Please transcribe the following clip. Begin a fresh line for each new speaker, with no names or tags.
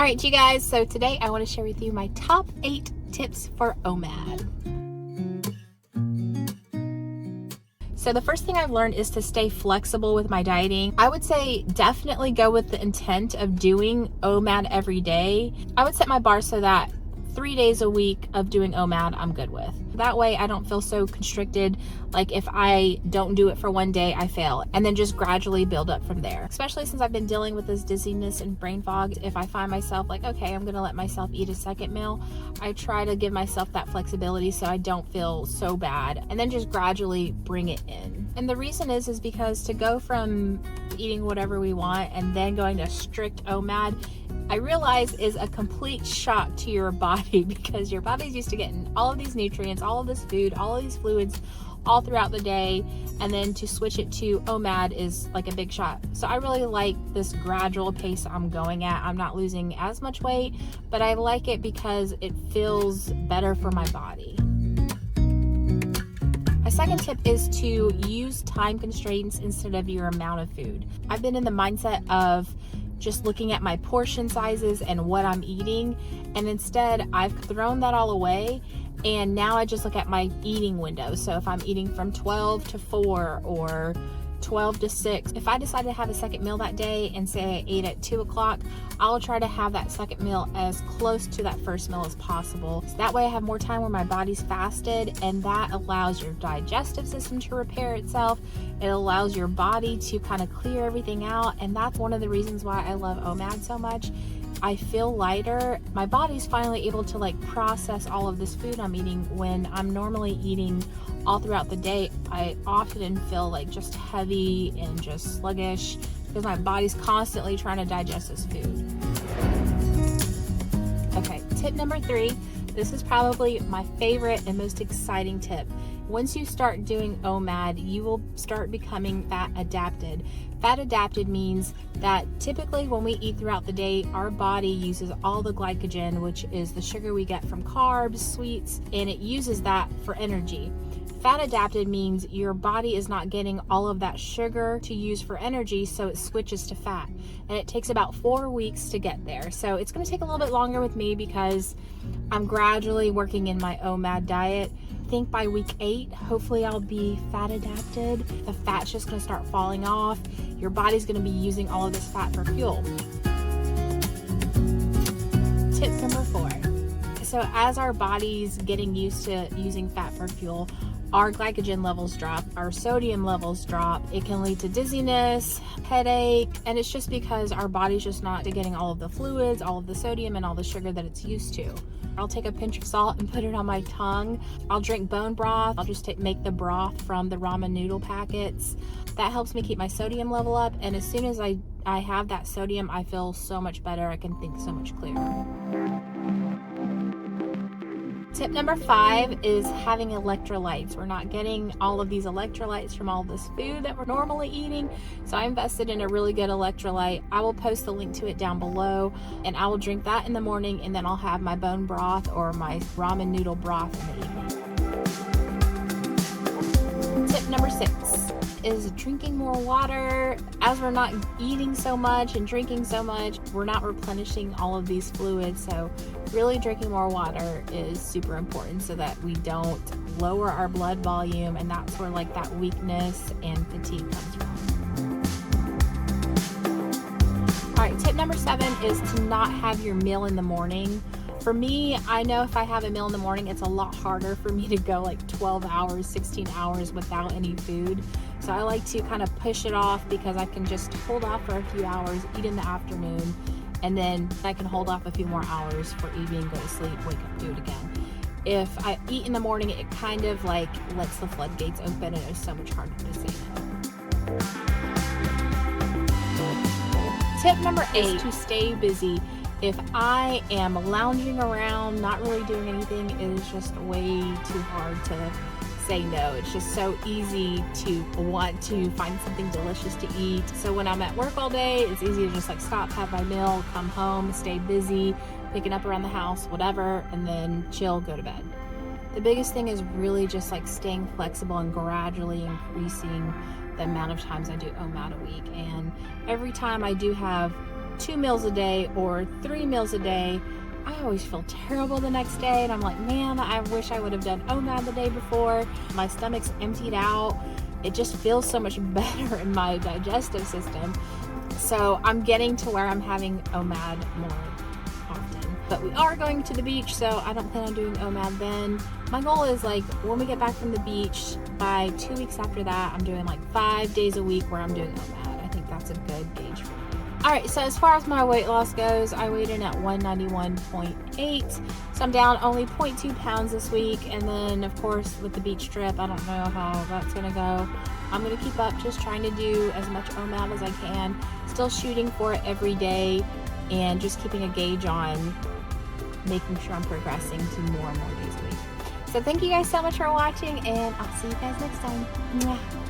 Alright, you guys, so today I want to share with you my top 8 tips for OMAD. So the first thing I've learned is to stay flexible with my dieting. I would say definitely go with the intent of doing OMAD every day. I would set my bar so that 3 days a week of doing OMAD I'm good with. That way I don't feel so constricted, like if I don't do it for one day, I fail, and then just gradually build up from there. Especially since I've been dealing with this dizziness and brain fog, if I find myself like, okay, I'm gonna let myself eat a second meal, I try to give myself that flexibility so I don't feel so bad, and then just gradually bring it in. And the reason is because to go from eating whatever we want and then going to strict OMAD, I realize is a complete shock to your body, because your body's used to getting all of these nutrients, all of this food, all of these fluids all throughout the day, and then to switch it to OMAD is like a big shock. So I really like this gradual pace I'm going at. I'm not losing as much weight, but I like it because it feels better for my body. My second tip is to use time constraints instead of your amount of food. I've been in the mindset of just looking at my portion sizes and what I'm eating, and instead I've thrown that all away, and now I just look at my eating window. So if I'm eating from 12 to 4 or 12 to 6, if I decide to have a second meal that day and say I ate at 2 o'clock, I'll try to have that second meal as close to that first meal as possible. So that way I have more time where my body's fasted, and that allows your digestive system to repair itself. It allows your body to kind of clear everything out, and that's one of the reasons why I love OMAD so much. I feel lighter. My body's finally able to like process all of this food I'm eating. When I'm normally eating all throughout the day, I often feel like just heavy and just sluggish because my body's constantly trying to digest this food. Okay, tip number 3. This is probably my favorite and most exciting tip. Once you start doing OMAD, you will start becoming fat adapted. Fat adapted means that typically when we eat throughout the day, our body uses all the glycogen, which is the sugar we get from carbs, sweets, and it uses that for energy. Fat adapted means your body is not getting all of that sugar to use for energy, so it switches to fat. And it takes about 4 weeks to get there. So it's gonna take a little bit longer with me because I'm gradually working in my OMAD diet. I think by week 8, hopefully I'll be fat adapted. The fat's just gonna start falling off. Your body's gonna be using all of this fat for fuel. Tip number 4. So as our body's getting used to using fat for fuel, our glycogen levels drop, our sodium levels drop. It can lead to dizziness, headache, and it's just because our body's just not getting all of the fluids, all of the sodium, and all the sugar that it's used to. I'll take a pinch of salt and put it on my tongue. I'll drink bone broth. I'll just make the broth from the ramen noodle packets. That helps me keep my sodium level up, and as soon as I have that sodium, I feel so much better. I can think so much clearer. Tip number 5 is having electrolytes. We're not getting all of these electrolytes from all this food that we're normally eating, so I invested in a really good electrolyte. I will post the link to it down below, and I will drink that in the morning, and then I'll have my bone broth or my ramen noodle broth in the evening. Tip number 6 is drinking more water. As we're not eating so much and drinking so much, we're not replenishing all of these fluids, so really drinking more water is super important so that we don't lower our blood volume, and that's where like that weakness and fatigue comes from. All right, tip number 7 is to not have your meal in the morning. For me, I know if I have a meal in the morning, it's a lot harder for me to go like 12 hours, 16 hours without any food. So I like to kind of push it off because I can just hold off for a few hours, eat in the afternoon, and then I can hold off a few more hours for evening, go to sleep, wake up, do it again. If I eat in the morning, it kind of like lets the floodgates open, and it's so much harder to say no. Tip number 8 is to stay busy. If I am lounging around, not really doing anything, it is just way too hard to say no. It's just so easy to want to find something delicious to eat. So when I'm at work all day, it's easy to just like stop, have my meal, come home, stay busy, picking up around the house, whatever, and then chill, go to bed. The biggest thing is really just like staying flexible and gradually increasing the amount of times I do OMAD a week. And every time I do have 2 meals a day or 3 meals a day, I always feel terrible the next day, and I'm like, man, I wish I would have done OMAD the day before. My stomach's emptied out. It just feels so much better in my digestive system. So I'm getting to where I'm having OMAD more often. But we are going to the beach, so I don't plan on doing OMAD then. My goal is like when we get back from the beach, by 2 weeks after that, I'm doing like 5 days a week where I'm doing OMAD. I think that's a good gauge for me. Alright, so as far as my weight loss goes, I weighed in at 191.8, so I'm down only 0.2 pounds this week, and then of course with the beach trip, I don't know how that's going to go. I'm going to keep up just trying to do as much OMAD as I can, still shooting for it every day, and just keeping a gauge on making sure I'm progressing to more and more days a week. So thank you guys so much for watching, and I'll see you guys next time. Mwah.